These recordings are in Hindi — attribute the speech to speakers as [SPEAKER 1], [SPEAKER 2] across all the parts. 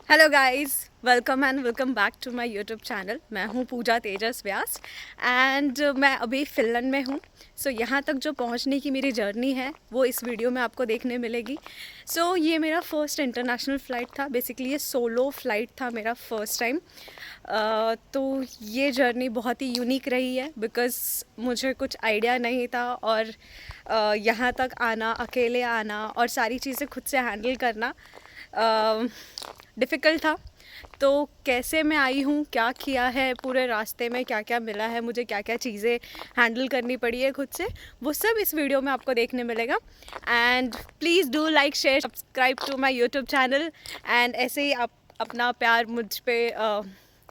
[SPEAKER 1] Hello guys, welcome and welcome back to my YouTube channel. मैं हूं पूजा तेजस व्यास एंड मैं अभी फिनलैंड में हूं। यहाँ तक जो पहुंचने की मेरी जर्नी है वो इस वीडियो में आपको देखने मिलेगी। ये मेरा फर्स्ट इंटरनेशनल फ़्लाइट था। बेसिकली ये सोलो फ्लाइट था मेरा फर्स्ट टाइम। तो ये जर्नी बहुत ही यूनिक रही है बिकॉज़ मुझे कुछ आइडिया नहीं था और यहाँ तक आना, अकेले आना और सारी चीज़ें खुद से हैंडल करना डिफ़िकल्ट था। तो कैसे मैं आई हूँ, क्या किया है पूरे रास्ते में, क्या क्या मिला है मुझे, क्या क्या चीज़ें हैंडल करनी पड़ी है खुद से, वो सब इस वीडियो में आपको देखने मिलेगा। And please do like share subscribe to my YouTube channel and ऐसे ही आप अपना प्यार मुझ पे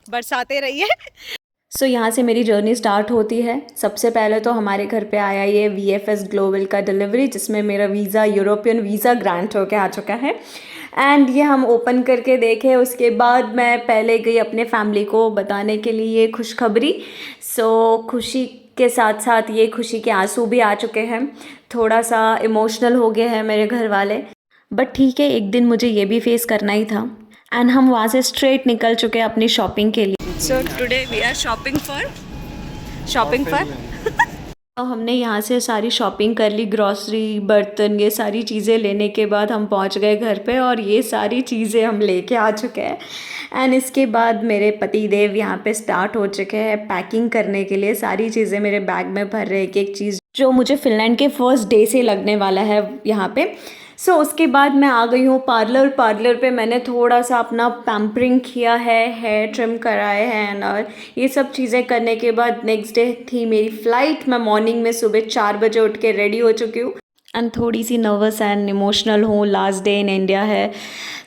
[SPEAKER 1] बरसाते रहिए। यहाँ से मेरी जर्नी स्टार्ट होती है। सबसे पहले तो हमारे घर पे आया ये VFS ग्लोबल का डिलीवरी, जिसमें मेरा वीज़ा, यूरोपियन वीज़ा ग्रांट होके आ चुका है। एंड ये हम ओपन करके देखे। उसके बाद मैं पहले गई अपने फैमिली को बताने के लिए ये खुशखबरी। खुशी के साथ साथ ये खुशी के आंसू भी आ चुके हैं। थोड़ा सा इमोशनल हो गए हैं मेरे घर वाले, बट ठीक है, एक दिन मुझे ये भी फेस करना ही था। एंड हम वहाँ से स्ट्रेट निकल चुके हैं अपनी शॉपिंग के लिए। Today we are shopping for तो हमने यहाँ से सारी शॉपिंग कर ली, ग्रॉसरी, बर्तन, ये सारी चीज़ें लेने के बाद हम पहुँच गए घर पे और ये सारी चीज़ें हम लेके आ चुके हैं। एंड इसके बाद मेरे पति देव यहाँ पे स्टार्ट हो चुके हैं पैकिंग करने के लिए। सारी चीज़ें मेरे बैग में भर रहे, एक एक चीज़ जो मुझे फिनलैंड के फर्स्ट डे से लगने वाला है यहाँ पे। उसके बाद मैं आ गई हूँ पार्लर पे। मैंने थोड़ा सा अपना पैम्परिंग किया है, हेयर ट्रिम कराए हैं और ये सब चीज़ें करने के बाद नेक्स्ट डे थी मेरी फ़्लाइट। मैं मॉर्निंग में सुबह 4 बजे उठ के रेडी हो चुकी हूँ एंड थोड़ी सी नर्वस एंड इमोशनल हूँ। लास्ट डे इन इंडिया है।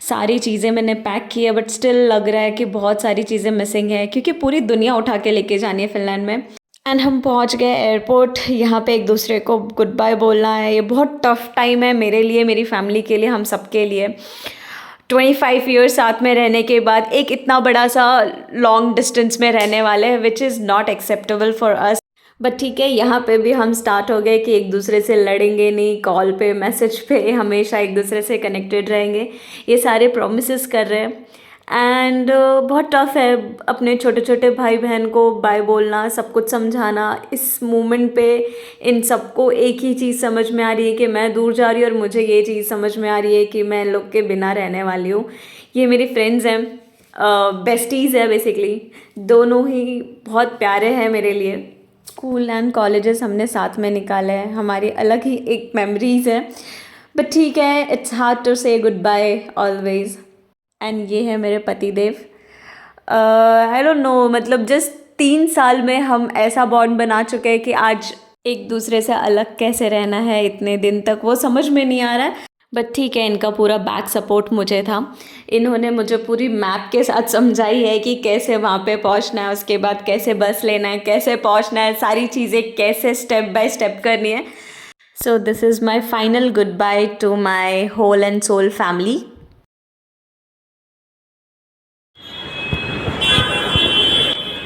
[SPEAKER 1] सारी चीज़ें मैंने पैक की है, बट स्टिल लग रहा है कि बहुत सारी चीज़ें मिसिंग है क्योंकि पूरी दुनिया उठा के लेके जानी है फिनलैंड में। एंड हम पहुंच गए एयरपोर्ट। यहाँ पे एक दूसरे को गुड बाय बोलना है। ये बहुत टफ टाइम है मेरे लिए, मेरी फैमिली के लिए, हम सब के लिए। 25 ईयर्स साथ में रहने के बाद एक इतना बड़ा सा लॉन्ग डिस्टेंस में रहने वाले हैं, which is not acceptable for us. But ठीक है, यहाँ पे भी हम स्टार्ट हो गए कि एक दूसरे से लड़ेंगे नहीं, कॉल पे, मैसेज पे हमेशा एक दूसरे से कनेक्टेड रहेंगे। ये सारे प्रोमिसेस कर रहे हैं। एंड बहुत टफ है अपने छोटे छोटे भाई बहन को बाय बोलना, सब कुछ समझाना। इस मोमेंट पे इन सबको एक ही चीज़ समझ में आ रही है कि मैं दूर जा रही हूँ और मुझे ये चीज़ समझ में आ रही है कि मैं इन लोग के बिना रहने वाली हूँ। ये मेरी फ्रेंड्स हैं, बेस्टीज़ है बेसिकली। दोनों ही बहुत प्यारे हैं मेरे लिए। स्कूल एंड कॉलेजेस हमने साथ में निकाले हैं, हमारी अलग ही एक मेमोरीज़ है। बट ठीक है, इट्स हार्ड टू से गुड बाय ऑलवेज। एंड ये है मेरे पति देव। आई डोंट नो, मतलब जस्ट 3 साल में हम ऐसा बॉन्ड बना चुके हैं कि आज एक दूसरे से अलग कैसे रहना है इतने दिन तक, वो समझ में नहीं आ रहा है। बट ठीक है, इनका पूरा बैक सपोर्ट मुझे था। इन्होंने मुझे पूरी मैप के साथ समझाई है कि कैसे वहाँ पे पहुँचना है, उसके बाद कैसे बस लेना है, कैसे पहुँचना है, सारी चीज़ें कैसे स्टेप बाय स्टेप करनी है। This is my final goodbye to my whole and soul family.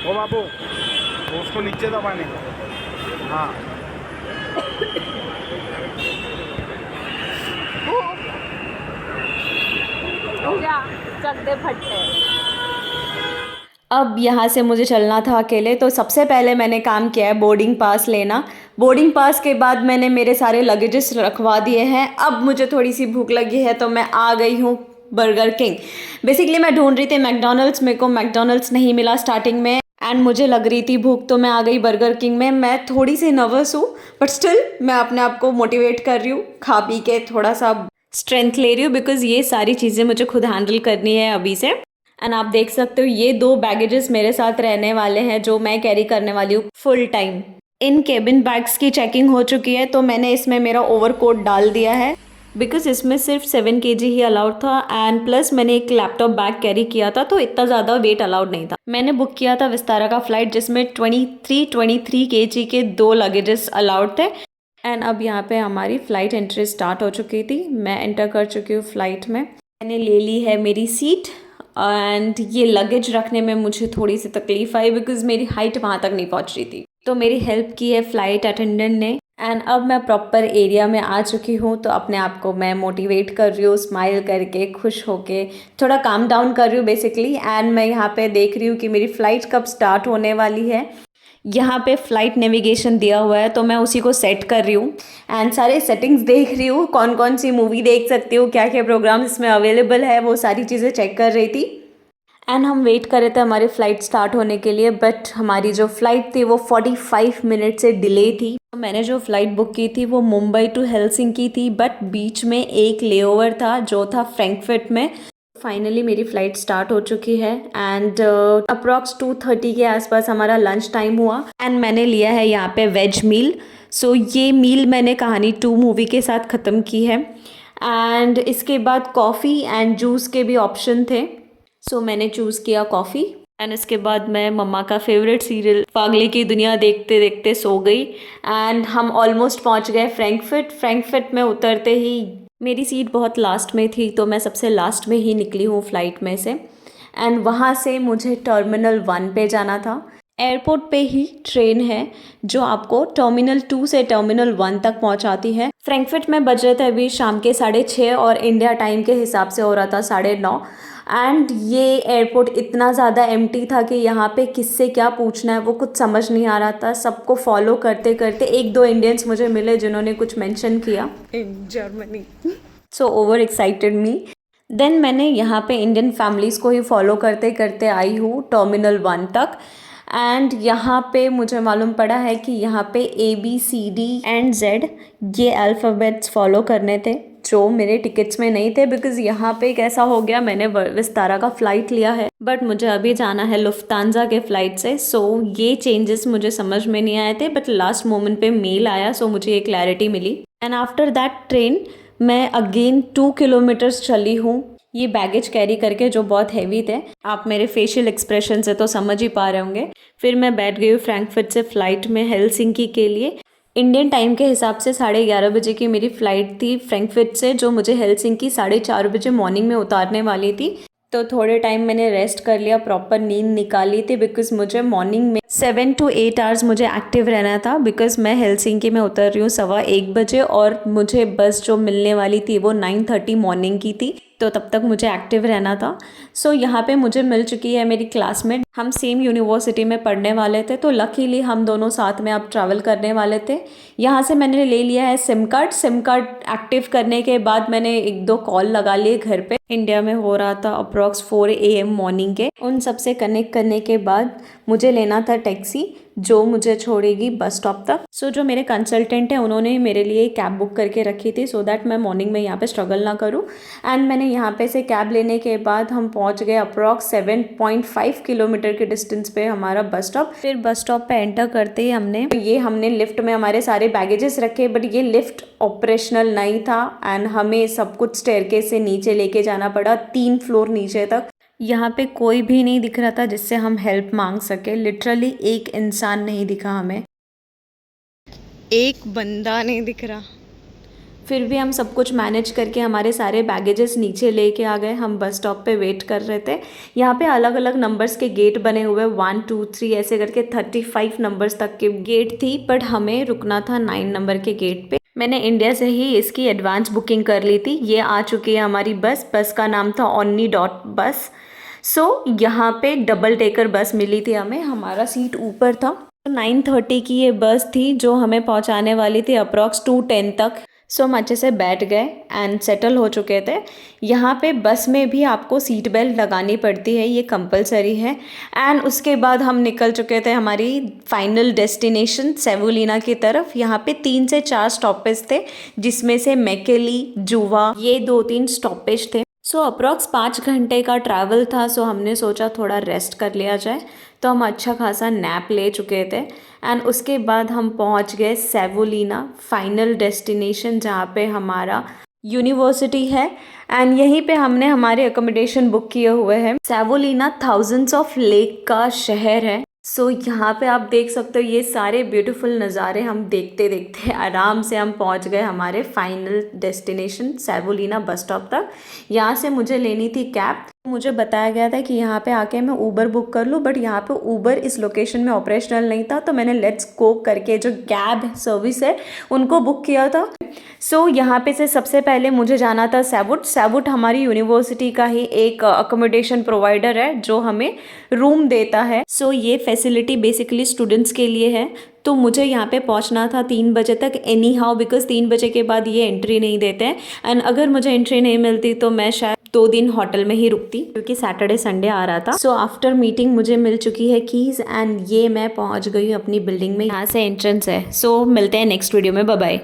[SPEAKER 2] ओ बाबू, उसको नीचे दबाने का। हाँ,
[SPEAKER 1] हो गया, चकदे फट्टे। अब यहाँ से मुझे चलना था अकेले, तो सबसे पहले मैंने काम किया है बोर्डिंग पास लेना। बोर्डिंग पास के बाद मैंने मेरे सारे लगेजेस रखवा दिए हैं। अब मुझे थोड़ी सी भूख लगी है तो मैं आ गई हूँ बर्गर किंग। बेसिकली मैं ढूंढ रही थी मैकडोनल्ड्स, मेरे को मैकडोनल्ड्स नहीं मिला स्टार्टिंग में एंड मुझे लग रही थी भूख, तो मैं आ गई बर्गर किंग में। मैं थोड़ी सी नर्वस हूँ बट स्टिल मैं अपने आप को मोटिवेट कर रही हूँ, खा पी के थोड़ा सा स्ट्रेंथ ले रही हूँ बिकॉज ये सारी चीज़ें मुझे खुद हैंडल करनी है अभी से। एंड आप देख सकते हो ये 2 बैगेजेस मेरे साथ रहने वाले हैं जो मैं कैरी करने वाली हूँ फुल टाइम। इन केबिन बैग्स की चेकिंग हो चुकी है तो मैंने इसमें मेरा ओवरकोट डाल दिया है बिकॉज इसमें सिर्फ 7 kg ही अलाउड था एंड प्लस मैंने एक लैपटॉप बैग कैरी किया था तो इतना ज़्यादा वेट अलाउड नहीं था। मैंने बुक किया था विस्तारा का फ़्लाइट जिसमें 23 kg के 2 लगेजेस अलाउड थे। एंड अब यहाँ पे हमारी फ़्लाइट एंट्री स्टार्ट हो चुकी थी। मैं एंटर कर चुकी हूँ फ़्लाइट में। मैंने ले ली है मेरी सीट एंड ये लगेज रखने में मुझे थोड़ी सी तकलीफ आई बिकॉज मेरी हाइट वहाँ तक नहीं पहुँच रही थी, तो मेरी हेल्प की है फ़्लाइट अटेंडेंट ने। एंड अब मैं प्रॉपर एरिया में आ चुकी हूँ, तो अपने आप को मैं मोटिवेट कर रही हूँ, स्माइल करके, खुश होके, थोड़ा काम डाउन कर रही हूँ बेसिकली। एंड मैं यहाँ पे देख रही हूँ कि मेरी फ़्लाइट कब स्टार्ट होने वाली है। यहाँ पे फ़्लाइट नेविगेशन दिया हुआ है, तो मैं उसी को सेट कर रही हूँ एंड सारे सेटिंग्स देख रही हूँ, कौन कौन सी मूवी देख सकती हूँ, क्या क्या प्रोग्राम्स इसमें अवेलेबल है, वो सारी चीज़ें चेक कर रही थी। एंड हम वेट कर रहे थे हमारी फ़्लाइट स्टार्ट होने के लिए, बट हमारी जो फ़्लाइट थी वो 45 मिनट से डिले थी। तो मैंने जो फ़्लाइट बुक की थी वो मुंबई टू हेलसिंकी थी, बट बीच में एक लेओवर था जो था फ्रैंकफर्ट में। फाइनली मेरी फ़्लाइट स्टार्ट हो चुकी है एंड अप्रॉक्स 2:30 के आसपास हमारा लंच टाइम हुआ एंड मैंने लिया है यहाँ पे वेज मील। सो ये मील मैंने कहानी 2 मूवी के साथ ख़त्म की है। एंड इसके बाद कॉफ़ी एंड जूस के भी ऑप्शन थे, सो मैंने चूज़ किया कॉफ़ी। एंड इसके बाद मैं मम्मा का फेवरेट सीरियल पागले की दुनिया देखते देखते सो गई। एंड हम ऑलमोस्ट पहुंच गए फ्रैंकफर्ट में उतरते ही मेरी सीट बहुत लास्ट में थी, तो मैं सबसे लास्ट में ही निकली हूँ फ़्लाइट में से। एंड वहाँ से मुझे टर्मिनल 1 पे जाना था। एयरपोर्ट पे ही ट्रेन है जो आपको टर्मिनल 2 से टर्मिनल 1 तक पहुँचाती है। फ्रैंकफर्ट में बज रहे थे अभी शाम के 6:30 और इंडिया टाइम के हिसाब से हो रहा था 9:30। एंड ये एयरपोर्ट इतना ज़्यादा एम्प्टी था कि यहाँ पे किससे क्या पूछना है वो कुछ समझ नहीं आ रहा था। सबको फॉलो करते करते 1-2 इंडियंस मुझे मिले जिन्होंने कुछ मेंशन किया in Germany, so over excited me. Then मैंने यहाँ पे इंडियन फैमिलीज़ को ही फॉलो करते करते आई हूँ टर्मिनल 1 तक। एंड यहाँ पे मुझे मालूम पड़ा है कि यहाँ पे ABCD&Z ये अल्फ़ाबेट्स फॉलो करने थे जो मेरे टिकट्स में नहीं थे, बिकॉज़ यहाँ पे कैसा हो गया, मैंने विस्तारा का फ़्लाइट लिया है बट मुझे अभी जाना है लुफ्तांजा के फ़्लाइट से। सो ये चेंजेस मुझे समझ में नहीं आए थे, बट लास्ट मोमेंट पे मेल आया, सो मुझे ये क्लैरिटी मिली। एंड आफ्टर दैट ट्रेन मैं अगेन 2 किलोमीटर्स चली हूँ ये बैगेज कैरी करके जो बहुत हैवी थे। आप मेरे फेशियल एक्सप्रेशन से तो समझ ही पा रहे होंगे। फिर मैं बैठ गई हूँ फ्रैंकफर्ट से फ़्लाइट में हेलसिंकी के लिए। इंडियन टाइम के हिसाब से 11:30 बजे की मेरी फ़्लाइट थी फ्रैंकफर्ट से, जो मुझे हेलसिंकी 4:30 बजे मॉर्निंग में उतारने वाली थी। तो थोड़े टाइम मैंने रेस्ट कर लिया, प्रॉपर नींद निकाली थी, बिकॉज़ मुझे मॉर्निंग में 7 to 8 आवर्स मुझे एक्टिव रहना था, बिकॉज़ मैं हेलसिंकी में उतर रही हूँ 1:15 बजे और मुझे बस जो मिलने वाली थी वो 9:30 मॉर्निंग की थी, तो तब तक मुझे एक्टिव रहना था। सो यहाँ पे मुझे मिल चुकी है मेरी क्लासमेट, हम सेम यूनिवर्सिटी में पढ़ने वाले थे, तो लकीली हम दोनों साथ में अब ट्रैवल करने वाले थे। यहाँ से मैंने ले लिया है सिम कार्ड एक्टिव करने के बाद मैंने 1-2 कॉल लगा लिए घर पे। इंडिया में हो रहा था अप्रॉक्स 4 AM मॉर्निंग के। उन सब से कनेक्ट करने के बाद मुझे लेना था टैक्सी जो मुझे छोड़ेगी बस स्टॉप तक। सो जो मेरे कंसल्टेंट हैं उन्होंने ही मेरे लिए कैब बुक करके रखी थी, सो दैट मैं मॉर्निंग में यहाँ पे स्ट्रगल ना करूँ। एंड मैंने यहाँ पे से कैब लेने के बाद हम पहुँच गए अप्रॉक्स 7.5 किलोमीटर के डिस्टेंस पे हमारा बस स्टॉप। फिर बस स्टॉप पे एंटर करते ही हमने लिफ्ट में हमारे सारे बैगेजेस रखे, बट ये लिफ्ट ऑपरेशनल नहीं था एंड हमें सब कुछ स्टेयरकेस से नीचे लेके जाना पड़ा 3 फ्लोर नीचे तक। यहाँ पे कोई भी नहीं दिख रहा था जिससे हम हेल्प मांग सके, लिटरली एक इंसान नहीं दिखा हमें, एक बंदा नहीं दिख रहा। फिर भी हम सब कुछ मैनेज करके हमारे सारे बैगेजेस नीचे लेके आ गए। हम बस स्टॉप पे वेट कर रहे थे। यहाँ पे अलग अलग नंबर्स के गेट बने हुए, 1 2 3 ऐसे करके 35 नंबर्स तक के गेट थी, बट हमें रुकना था 9 नंबर के गेट पे। मैंने इंडिया से ही इसकी एडवांस बुकिंग कर ली थी। ये आ चुकी है हमारी बस का नाम था ओमनी डॉट बस। सो यहाँ पे डबल डेकर बस मिली थी हमें, हमारा सीट ऊपर था। 9:30 की ये बस थी जो हमें पहुँचाने वाली थी अप्रॉक्स 2:10 तक। सो हम अच्छे से बैठ गए एंड सेटल हो चुके थे। यहाँ पे बस में भी आपको सीट बेल्ट लगानी पड़ती है, ये कंपलसरी है। एंड उसके बाद हम निकल चुके थे हमारी फाइनल डेस्टिनेशन सेवोलिना की तरफ। यहाँ पे 3 से 4 स्टॉपेज थे, जिसमें से मैकेली, जुवा, ये 2-3 स्टॉपेज थे। सो अप्रॉक्स 5 घंटे का ट्रैवल था। सो हमने सोचा थोड़ा रेस्ट कर लिया जाए, तो हम अच्छा खासा नैप ले चुके थे। एंड उसके बाद हम पहुंच गए सेवोलिना, फाइनल डेस्टिनेशन जहाँ पे हमारा यूनिवर्सिटी है। एंड यहीं पे हमने हमारे अकोमोडेशन बुक किए हुए हैं। सेवोलिना थाउजेंड्स ऑफ लेक का शहर है। सो यहाँ पे आप देख सकते हो ये सारे ब्यूटीफुल नज़ारे हम देखते देखते आराम से हम पहुँच गए हमारे फाइनल डेस्टिनेशन सेवोलिना बस स्टॉप तक। यहाँ से मुझे लेनी थी कैब। मुझे बताया गया था कि यहाँ पे आके मैं ऊबर बुक कर लूँ, बट यहाँ पे ऊबर इस लोकेशन में ऑपरेशनल नहीं था, तो मैंने लेट्स गो करके जो कैब सर्विस है उनको बुक किया था। सो यहाँ पे से सबसे पहले मुझे जाना था सैवुट। सैवुट हमारी यूनिवर्सिटी का ही एक अकोमोडेशन प्रोवाइडर है जो हमें रूम देता है। सो ये फैसिलिटी बेसिकली स्टूडेंट्स के लिए है। तो मुझे यहाँ पे पहुँचना था 3 बजे तक एनी हाउ, बिकॉज 3 बजे के बाद ये एंट्री नहीं देते हैं। एंड अगर मुझे एंट्री नहीं मिलती तो मैं शायद 2 दिन होटल में ही रुकती, क्योंकि सैटरडे संडे आ रहा था। सो आफ्टर मीटिंग मुझे मिल चुकी है कीज एंड ये मैं पहुँच गई हूँ अपनी बिल्डिंग में। यहाँ से एंट्रेंस है। सो मिलते हैं नेक्स्ट वीडियो में। Bye bye.